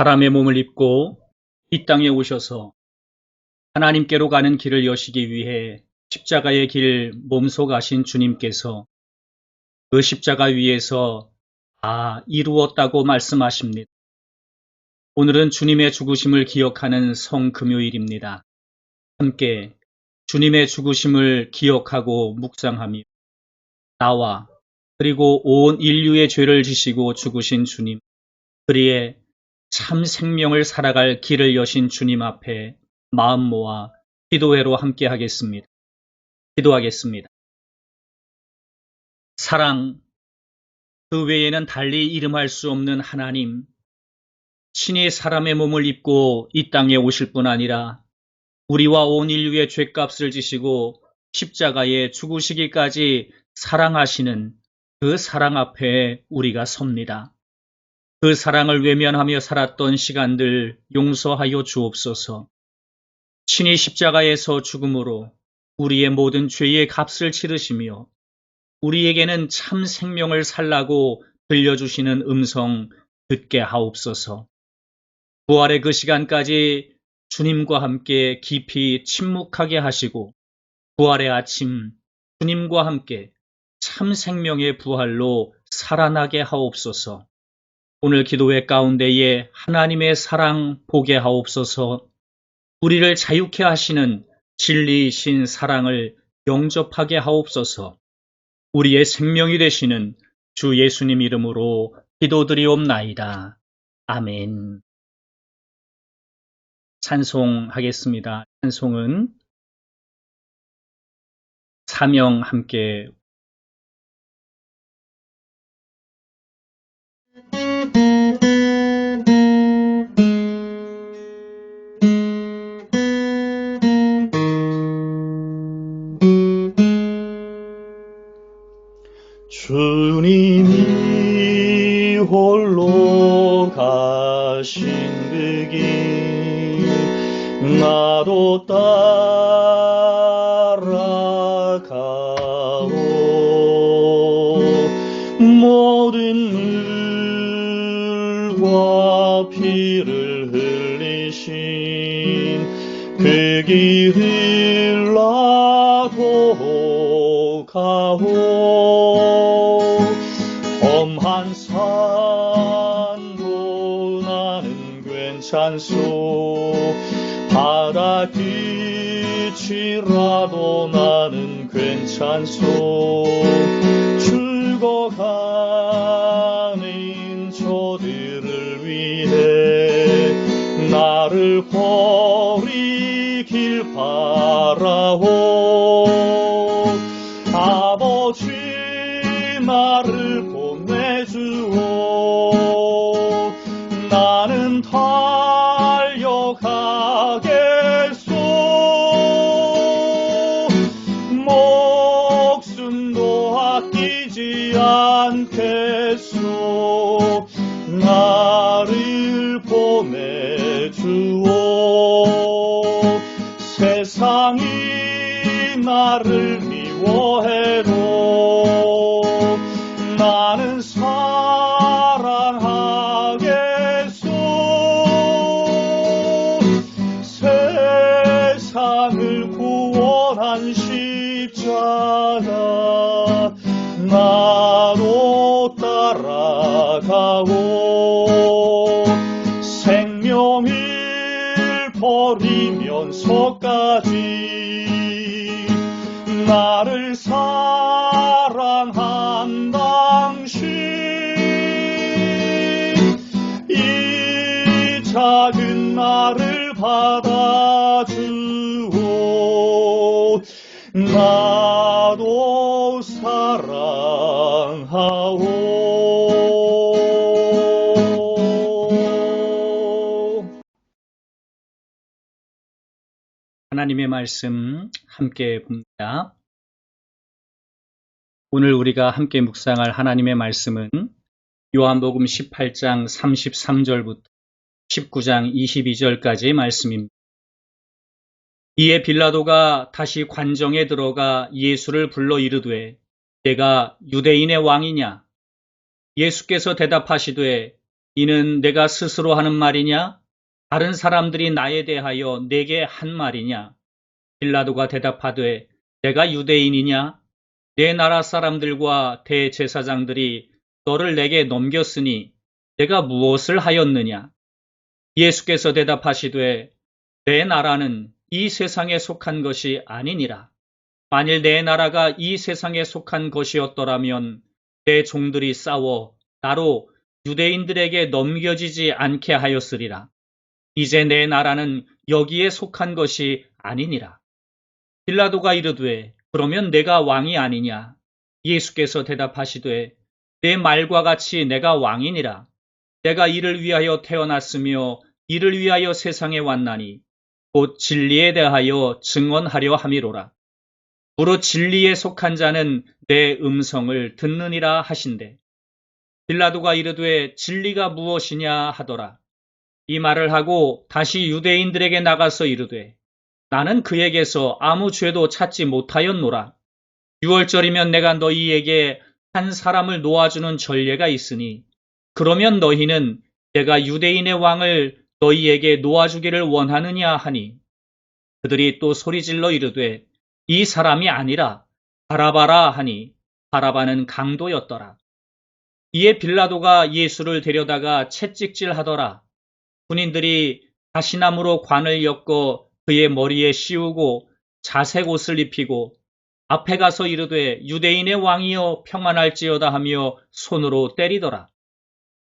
사람의 몸을 입고 이 땅에 오셔서 하나님께로 가는 길을 여시기 위해 십자가의 길 몸소가신 주님께서 그 십자가 위에서 다 이루었다고 말씀하십니다. 오늘은 주님의 죽으심을 기억하는 성금요일입니다. 함께 주님의 죽으심을 기억하고 묵상하며 나와 그리고 온 인류의 죄를 지시고 죽으신 주님, 그리에 참 생명을 살아갈 길을 여신 주님 앞에 마음 모아 기도회로 함께 하겠습니다. 기도하겠습니다. 사랑, 그 외에는 달리 이름할 수 없는 하나님, 친히 사람의 몸을 입고 이 땅에 오실 뿐 아니라 우리와 온 인류의 죄값을 지시고 십자가에 죽으시기까지 사랑하시는 그 사랑 앞에 우리가 섭니다. 그 사랑을 외면하며 살았던 시간들 용서하여 주옵소서. 친히 십자가에서 죽음으로 우리의 모든 죄의 값을 치르시며 우리에게는 참 생명을 살라고 들려주시는 음성 듣게 하옵소서. 부활의 그 시간까지 주님과 함께 깊이 침묵하게 하시고 부활의 아침 주님과 함께 참 생명의 부활로 살아나게 하옵소서. 오늘 기도회 가운데에 하나님의 사랑 보게 하옵소서. 우리를 자유케 하시는 진리이신 사랑을 영접하게 하옵소서. 우리의 생명이 되시는 주 예수님 이름으로 기도드리옵나이다. 아멘. 찬송하겠습니다. 찬송은 사명 함께. 주님이 홀로 가신 그 길 나도 따라가오. 모든 물과 피를 흘리신 그 길을 나도 가오. 험한 산도 나는 괜찮소. 바다 끝이라도 나는 괜찮소. 죽어가는 저들을 위해 나를 버리길 바라오. 아버지 나를 보내주오. 나는 달려가겠소. 목숨도 아끼지 않겠소. 나를 보내주오. 세상이 나를 미워해도 나는 사랑하겠소. 세상을 구원한 십자가 나도 따라가오. 생명을 버리면서까지 나를 사랑한 당신, 이 작은 나를 받아주오. 나도 사랑하오. 하나님의 말씀 함께 봅니다. 오늘 우리가 함께 묵상할 하나님의 말씀은 요한복음 18장 33절부터 19장 22절까지의 말씀입니다. 이에 빌라도가 다시 관정에 들어가 예수를 불러 이르되 내가 유대인의 왕이냐? 예수께서 대답하시되 이는 내가 스스로 하는 말이냐? 다른 사람들이 나에 대하여 내게 한 말이냐? 빌라도가 대답하되 내가 유대인이냐? 내 나라 사람들과 대제사장들이 너를 내게 넘겼으니 내가 무엇을 하였느냐? 예수께서 대답하시되 내 나라는 이 세상에 속한 것이 아니니라. 만일 내 나라가 이 세상에 속한 것이었더라면 내 종들이 싸워 나로 유대인들에게 넘겨지지 않게 하였으리라. 이제 내 나라는 여기에 속한 것이 아니니라. 빌라도가 이르되 그러면 내가 왕이 아니냐? 예수께서 대답하시되 내 말과 같이 내가 왕이니라. 내가 이를 위하여 태어났으며 이를 위하여 세상에 왔나니 곧 진리에 대하여 증언하려 함이로라. 무릇 진리에 속한 자는 내 음성을 듣느니라 하신대. 빌라도가 이르되 진리가 무엇이냐 하더라. 이 말을 하고 다시 유대인들에게 나가서 이르되 나는 그에게서 아무 죄도 찾지 못하였노라. 유월절이면 내가 너희에게 한 사람을 놓아주는 전례가 있으니 그러면 너희는 내가 유대인의 왕을 너희에게 놓아주기를 원하느냐 하니 그들이 또 소리질러 이르되 이 사람이 아니라 바라바라 하니 바라바는 강도였더라. 이에 빌라도가 예수를 데려다가 채찍질하더라. 군인들이 가시나무로 관을 엮어 그의 머리에 씌우고 자색 옷을 입히고 앞에 가서 이르되 유대인의 왕이여 평안할지어다 하며 손으로 때리더라.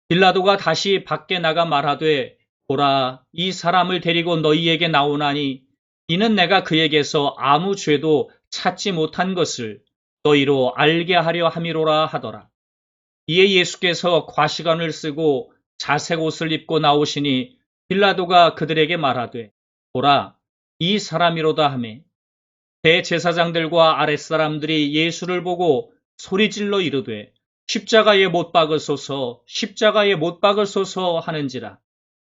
빌라도가 다시 밖에 나가 말하되 보라 이 사람을 데리고 너희에게 나오나니 이는 내가 그에게서 아무 죄도 찾지 못한 것을 너희로 알게 하려 함이로라 하더라. 이에 예수께서 과시관을 쓰고 자색 옷을 입고 나오시니 빌라도가 그들에게 말하되 보라 이 사람이로다 하매 대제사장들과 아랫사람들이 예수를 보고 소리질러 이르되 십자가에 못 박으소서 십자가에 못 박으소서 하는지라.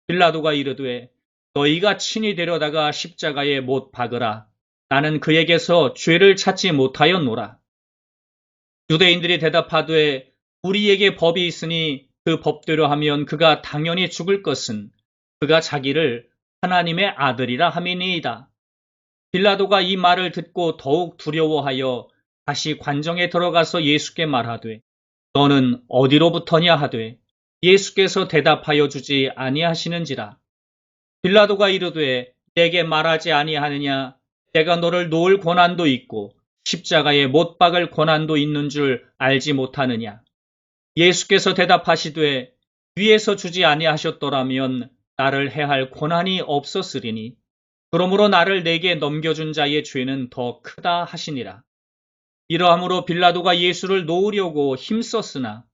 빌라도가 이르되 너희가 친히 데려다가 십자가에 못 박으라. 나는 그에게서 죄를 찾지 못하였노라. 유대인들이 대답하되 우리에게 법이 있으니 그 법대로 하면 그가 당연히 죽을 것은 그가 자기를 하나님의 아들이라 함이니이다. 빌라도가 이 말을 듣고 더욱 두려워하여 다시 관정에 들어가서 예수께 말하되 너는 어디로부터냐 하되 예수께서 대답하여 주지 아니하시는지라. 빌라도가 이르되 내게 말하지 아니하느냐 내가 너를 놓을 권한도 있고 십자가에 못 박을 권한도 있는 줄 알지 못하느냐. 예수께서 대답하시되 위에서 주지 아니하셨더라면 나를 해할 권한이 없었으리니 그러므로 나를 내게 넘겨준 자의 죄는 더 크다 하시니라. 이러함으로 빌라도가 예수를 놓으려고 힘썼으나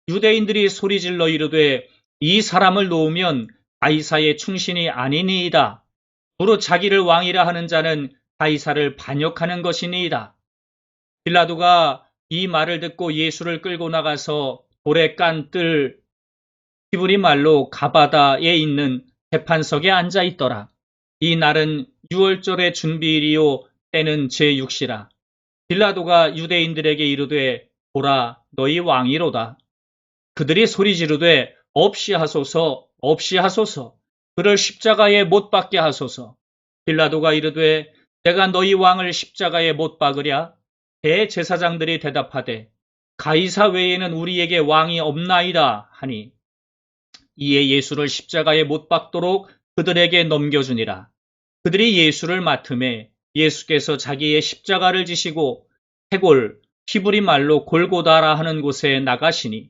유대인들이 소리질러 이르되 이 사람을 놓으면 가이사의 충신이 아니니이다. 무릇 자기를 왕이라 하는 자는 가이사를 반역하는 것이니이다. 빌라도가 이 말을 듣고 예수를 끌고 나가서 돌에 깐 뜰 히브리 말로 가바다에 있는 재판석에 앉아 있더라. 이 날은 유월절의 준비일이요 때는 제6시라. 빌라도가 유대인들에게 이르되 보라 너희 왕이로다. 그들이 소리 지르되 없이 하소서 없이 하소서 그를 십자가에 못 박게 하소서. 빌라도가 이르되 내가 너희 왕을 십자가에 못 박으랴. 대제사장들이 대답하되 가이사 외에는 우리에게 왕이 없나이다 하니 이에 예수를 십자가에 못 박도록 그들에게 넘겨주니라. 그들이 예수를 맡음에 예수께서 자기의 십자가를 지시고 해골 히브리 말로 골고다라 하는 곳에 나가시니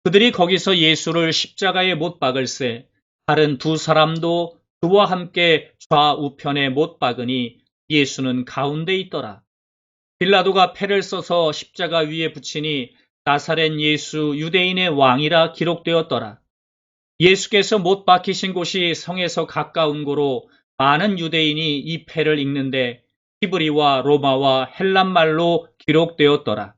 그들이 거기서 예수를 십자가에 못 박을새 다른 두 사람도 그와 함께 좌우편에 못 박으니 예수는 가운데 있더라. 빌라도가 패를 써서 십자가 위에 붙이니 나사렛 예수 유대인의 왕이라 기록되었더라. 예수께서 못 박히신 곳이 성에서 가까운 고로 많은 유대인이 이 패를 읽는데 히브리와 로마와 헬란 말로 기록되었더라.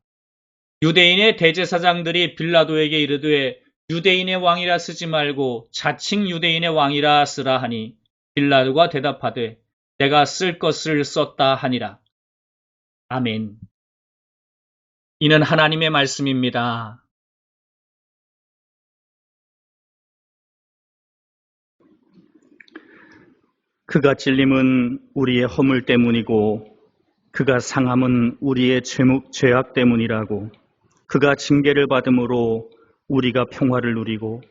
유대인의 대제사장들이 빌라도에게 이르되 유대인의 왕이라 쓰지 말고 자칭 유대인의 왕이라 쓰라 하니 빌라도가 대답하되 내가 쓸 것을 썼다 하니라. 아멘. 이는 하나님의 말씀입니다. 그가 찔림은 우리의 허물 때문이고 그가 상함은 우리의 죄악 때문이라고. 그가 징계를 받음으로 우리가 평화를 누리고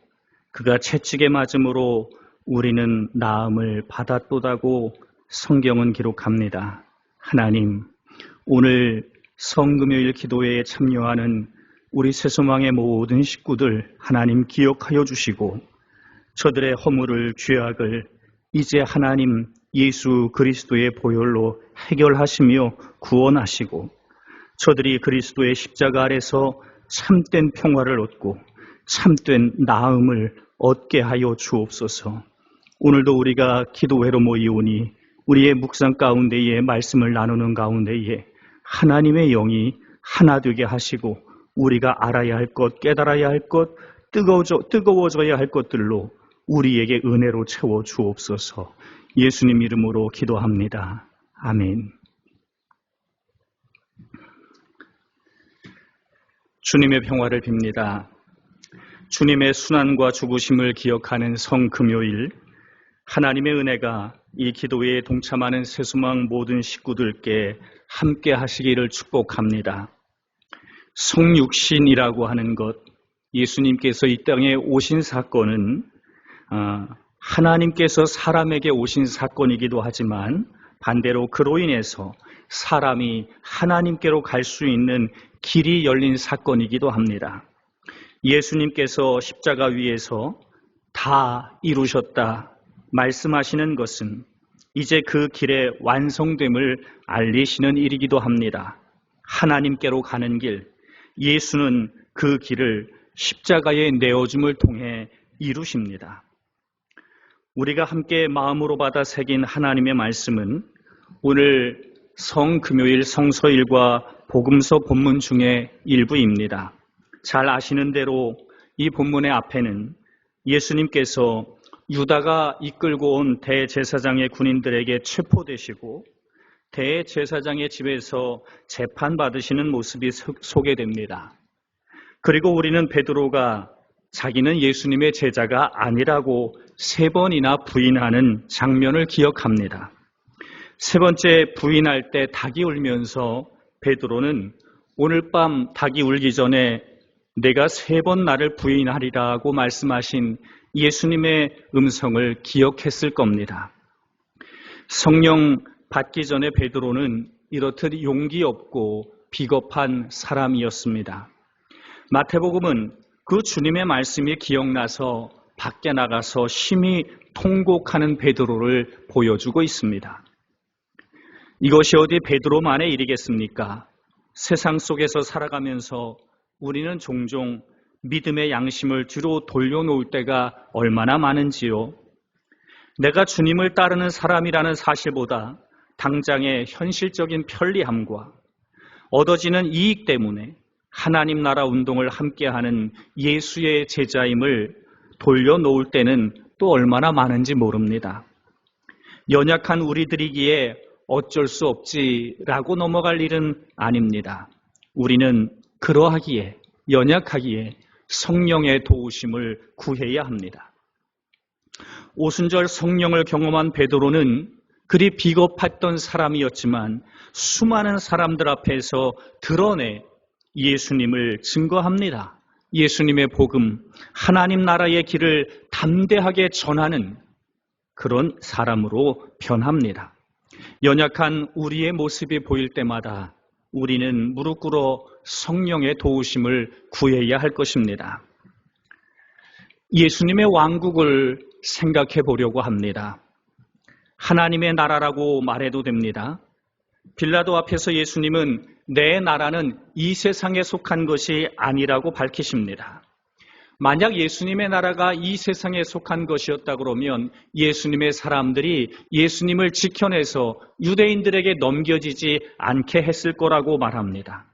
그가 채찍에 맞음으로 우리는 나음을 받았도다고 성경은 기록합니다. 하나님, 오늘 성금요일 기도회에 참여하는 우리 새소망의 모든 식구들 하나님 기억하여 주시고 저들의 허물을 죄악을 이제 하나님 예수 그리스도의 보혈로 해결하시며 구원하시고 저들이 그리스도의 십자가 아래서 참된 평화를 얻고 참된 나음을 얻게 하여 주옵소서. 오늘도 우리가 기도회로 모이오니 우리의 묵상 가운데에 말씀을 나누는 가운데에 하나님의 영이 하나 되게 하시고 우리가 알아야 할 것, 깨달아야 할 것, 뜨거워져야 할 것들로 우리에게 은혜로 채워 주옵소서. 예수님 이름으로 기도합니다. 아멘. 주님의 평화를 빕니다. 주님의 순환과 죽으심을 기억하는 성금요일, 하나님의 은혜가 이 기도회에 동참하는 새소망 모든 식구들께 함께 하시기를 축복합니다. 성육신이라고 하는 것, 예수님께서 이 땅에 오신 사건은 하나님께서 사람에게 오신 사건이기도 하지만 반대로 그로 인해서 사람이 하나님께로 갈 수 있는 길이 열린 사건이기도 합니다. 예수님께서 십자가 위에서 다 이루셨다 말씀하시는 것은 이제 그 길의 완성됨을 알리시는 일이기도 합니다. 하나님께로 가는 길, 예수는 그 길을 십자가의 내어줌을 통해 이루십니다. 우리가 함께 마음으로 받아 새긴 하나님의 말씀은 오늘 성금요일 성서일과 복음서 본문 중에 일부입니다. 잘 아시는 대로 이 본문의 앞에는 예수님께서 유다가 이끌고 온 대제사장의 군인들에게 체포되시고 대제사장의 집에서 재판받으시는 모습이 소개됩니다. 그리고 우리는 베드로가 자기는 예수님의 제자가 아니라고 3번이나 부인하는 장면을 기억합니다. 3번째 부인할 때 닭이 울면서 베드로는 오늘 밤 닭이 울기 전에 내가 3번 나를 부인하리라고 말씀하신 예수님의 음성을 기억했을 겁니다. 성령 받기 전에 베드로는 이렇듯 용기 없고 비겁한 사람이었습니다. 마태복음은 그 주님의 말씀이 기억나서 밖에 나가서 심히 통곡하는 베드로를 보여주고 있습니다. 이것이 어디 베드로만의 일이겠습니까? 세상 속에서 살아가면서 우리는 종종 믿음의 양심을 뒤로 돌려놓을 때가 얼마나 많은지요. 내가 주님을 따르는 사람이라는 사실보다 당장의 현실적인 편리함과 얻어지는 이익 때문에 하나님 나라 운동을 함께하는 예수의 제자임을 돌려놓을 때는 또 얼마나 많은지 모릅니다. 연약한 우리들이기에 어쩔 수 없지라고 넘어갈 일은 아닙니다. 우리는 그러하기에, 연약하기에 성령의 도우심을 구해야 합니다. 오순절 성령을 경험한 베드로는 그리 비겁했던 사람이었지만 수많은 사람들 앞에서 드러내 예수님을 증거합니다. 예수님의 복음, 하나님 나라의 길을 담대하게 전하는 그런 사람으로 변합니다. 연약한 우리의 모습이 보일 때마다 우리는 무릎 꿇어 성령의 도우심을 구해야 할 것입니다. 예수님의 왕국을 생각해 보려고 합니다. 하나님의 나라라고 말해도 됩니다. 빌라도 앞에서 예수님은 내 나라는 이 세상에 속한 것이 아니라고 밝히십니다. 만약 예수님의 나라가 이 세상에 속한 것이었다 그러면 예수님의 사람들이 예수님을 지켜내서 유대인들에게 넘겨지지 않게 했을 거라고 말합니다.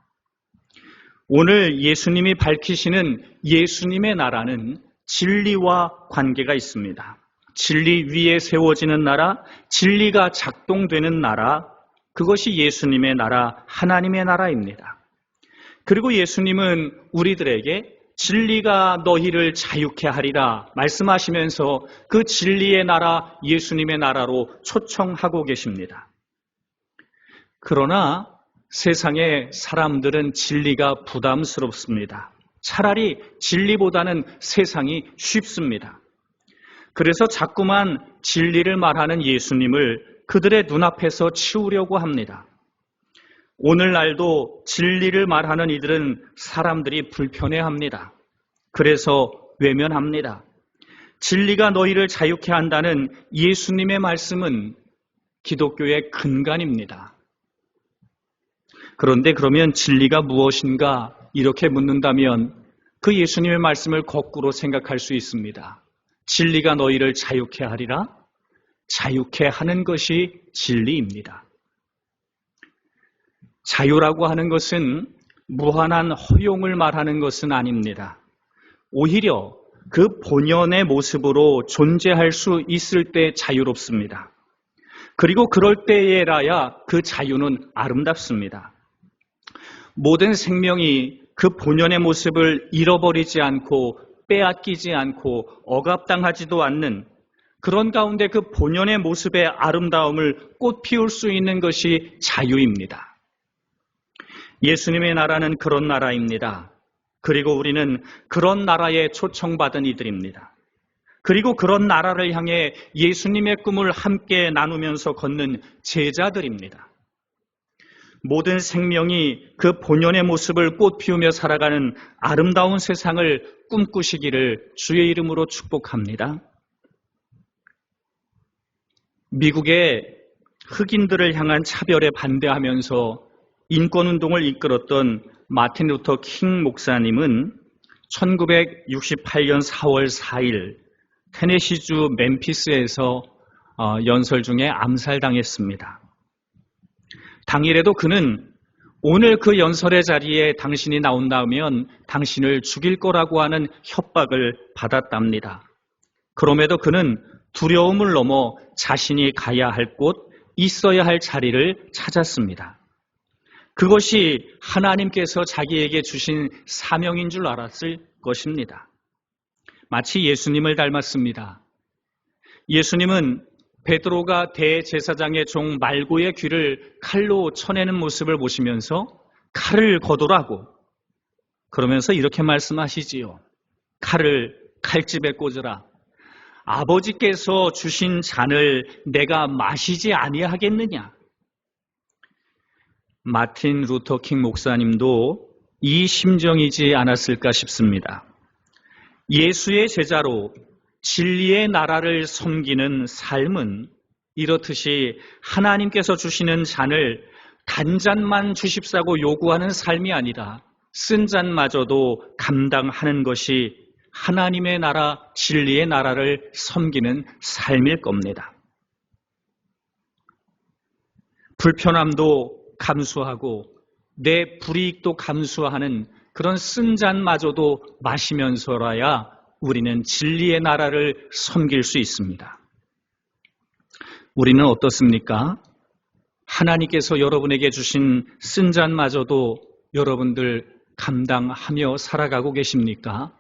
오늘 예수님이 밝히시는 예수님의 나라는 진리와 관계가 있습니다. 진리 위에 세워지는 나라, 진리가 작동되는 나라, 그것이 예수님의 나라, 하나님의 나라입니다. 그리고 예수님은 우리들에게 진리가 너희를 자유케 하리라 말씀하시면서 그 진리의 나라, 예수님의 나라로 초청하고 계십니다. 그러나 세상의 사람들은 진리가 부담스럽습니다. 차라리 진리보다는 세상이 쉽습니다. 그래서 자꾸만 진리를 말하는 예수님을 그들의 눈앞에서 치우려고 합니다. 오늘날도 진리를 말하는 이들은 사람들이 불편해합니다. 그래서 외면합니다. 진리가 너희를 자유케 한다는 예수님의 말씀은 기독교의 근간입니다. 그런데 그러면 진리가 무엇인가 이렇게 묻는다면 그 예수님의 말씀을 거꾸로 생각할 수 있습니다. 진리가 너희를 자유케 하리라? 자유케 하는 것이 진리입니다. 자유라고 하는 것은 무한한 허용을 말하는 것은 아닙니다. 오히려 그 본연의 모습으로 존재할 수 있을 때 자유롭습니다. 그리고 그럴 때에라야 그 자유는 아름답습니다. 모든 생명이 그 본연의 모습을 잃어버리지 않고 빼앗기지 않고 억압당하지도 않는 그런 가운데 그 본연의 모습의 아름다움을 꽃피울 수 있는 것이 자유입니다. 예수님의 나라는 그런 나라입니다. 그리고 우리는 그런 나라에 초청받은 이들입니다. 그리고 그런 나라를 향해 예수님의 꿈을 함께 나누면서 걷는 제자들입니다. 모든 생명이 그 본연의 모습을 꽃피우며 살아가는 아름다운 세상을 꿈꾸시기를 주의 이름으로 축복합니다. 미국의 흑인들을 향한 차별에 반대하면서 인권운동을 이끌었던 마틴 루터 킹 목사님은 1968년 4월 4일 테네시주 멤피스에서 연설 중에 암살당했습니다. 당일에도 그는 오늘 그 연설의 자리에 당신이 나온다면 당신을 죽일 거라고 하는 협박을 받았답니다. 그럼에도 그는 두려움을 넘어 자신이 가야 할 곳, 있어야 할 자리를 찾았습니다. 그것이 하나님께서 자기에게 주신 사명인 줄 알았을 것입니다. 마치 예수님을 닮았습니다. 예수님은 베드로가 대제사장의 종 말고의 귀를 칼로 쳐내는 모습을 보시면서 칼을 거두라고 그러면서 이렇게 말씀하시지요. 칼을 칼집에 꽂으라. 아버지께서 주신 잔을 내가 마시지 아니하겠느냐. 마틴 루터 킹 목사님도 이 심정이지 않았을까 싶습니다. 예수의 제자로 진리의 나라를 섬기는 삶은 이렇듯이 하나님께서 주시는 잔을 단잔만 주십사고 요구하는 삶이 아니라 쓴 잔마저도 감당하는 것이 하나님의 나라, 진리의 나라를 섬기는 삶일 겁니다. 불편함도 감수하고 내 불이익도 감수하는 그런 쓴 잔마저도 마시면서라야 우리는 진리의 나라를 섬길 수 있습니다. 우리는 어떻습니까? 하나님께서 여러분에게 주신 쓴 잔마저도 여러분들 감당하며 살아가고 계십니까?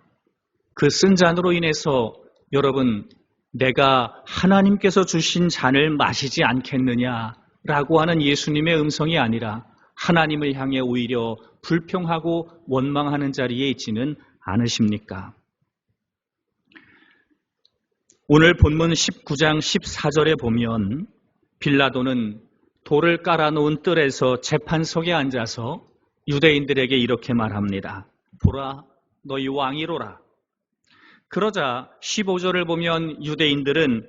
그 쓴 잔으로 인해서 여러분 내가 하나님께서 주신 잔을 마시지 않겠느냐라고 하는 예수님의 음성이 아니라 하나님을 향해 오히려 불평하고 원망하는 자리에 있지는 않으십니까? 오늘 본문 19장 14절에 보면 빌라도는 돌을 깔아놓은 뜰에서 재판석에 앉아서 유대인들에게 이렇게 말합니다. 보라, 너희 왕이로라. 그러자 15절을 보면 유대인들은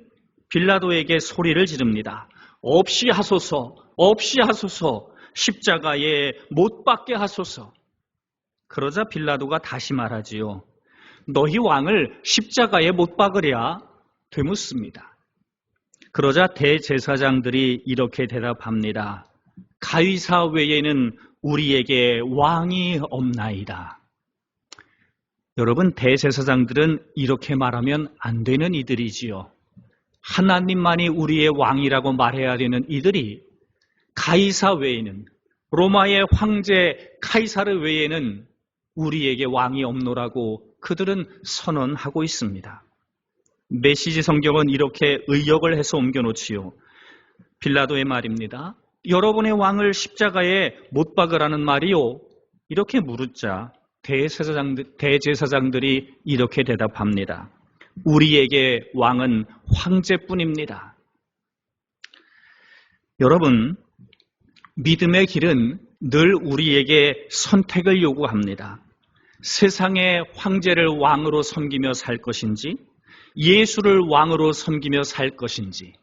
빌라도에게 소리를 지릅니다. 없이 하소서, 없이 하소서, 십자가에 못 박게 하소서. 그러자 빌라도가 다시 말하지요. 너희 왕을 십자가에 못 박으랴? 되묻습니다. 그러자 대제사장들이 이렇게 대답합니다. 가이사 외에는 우리에게 왕이 없나이다. 여러분, 대제사장들은 이렇게 말하면 안 되는 이들이지요. 하나님만이 우리의 왕이라고 말해야 되는 이들이 가이사 외에는, 로마의 황제 카이사르 외에는 우리에게 왕이 없노라고 그들은 선언하고 있습니다. 메시지 성경은 이렇게 의역을 해서 옮겨놓지요. 빌라도의 말입니다. 여러분의 왕을 십자가에 못 박으라는 말이요. 이렇게 물었자 대제사장들이 이렇게 대답합니다. 우리에게 왕은 황제뿐입니다. 여러분, 믿음의 길은 늘 우리에게 선택을 요구합니다. 세상의 황제를 왕으로 섬기며 살 것인지, 예수를 왕으로 섬기며 살 것인지.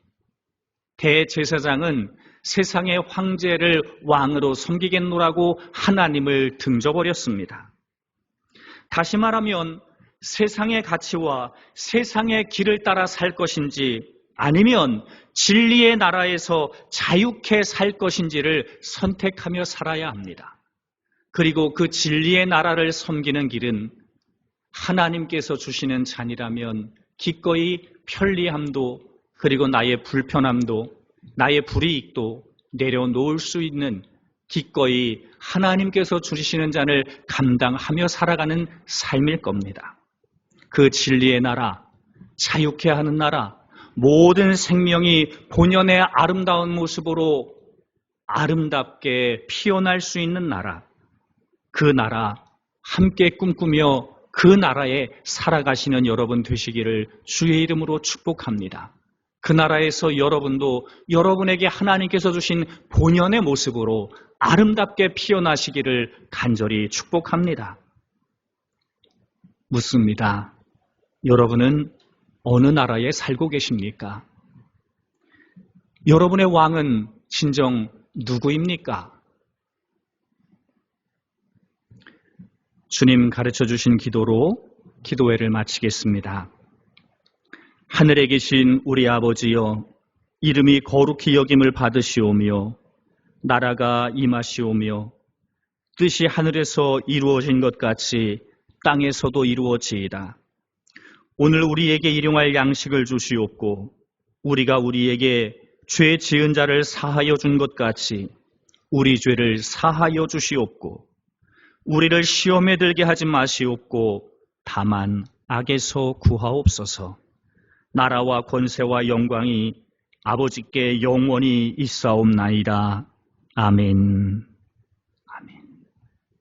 대제사장은 세상의 황제를 왕으로 섬기겠노라고 하나님을 등져버렸습니다. 다시 말하면 세상의 가치와 세상의 길을 따라 살 것인지 아니면 진리의 나라에서 자유케 살 것인지를 선택하며 살아야 합니다. 그리고 그 진리의 나라를 섬기는 길은 하나님께서 주시는 잔이라면 기꺼이 편리함도 그리고 나의 불편함도 나의 불이익도 내려놓을 수 있는 기꺼이 하나님께서 주시는 잔을 감당하며 살아가는 삶일 겁니다. 그 진리의 나라, 자유케 하는 나라, 모든 생명이 본연의 아름다운 모습으로 아름답게 피어날 수 있는 나라, 그 나라 함께 꿈꾸며 그 나라에 살아가시는 여러분 되시기를 주의 이름으로 축복합니다. 그 나라에서 여러분도 여러분에게 하나님께서 주신 본연의 모습으로 아름답게 피어나시기를 간절히 축복합니다. 묻습니다. 여러분은 어느 나라에 살고 계십니까? 여러분의 왕은 진정 누구입니까? 주님 가르쳐 주신 기도로 기도회를 마치겠습니다. 하늘에 계신 우리 아버지여, 이름이 거룩히 여김을 받으시오며 나라가 임하시오며 뜻이 하늘에서 이루어진 것 같이 땅에서도 이루어지이다. 오늘 우리에게 일용할 양식을 주시옵고 우리가 우리에게 죄 지은 자를 사하여 준 것 같이 우리 죄를 사하여 주시옵고 우리를 시험에 들게 하지 마시옵고 다만 악에서 구하옵소서. 나라와 권세와 영광이 아버지께 영원히 있사옵나이다. 아멘.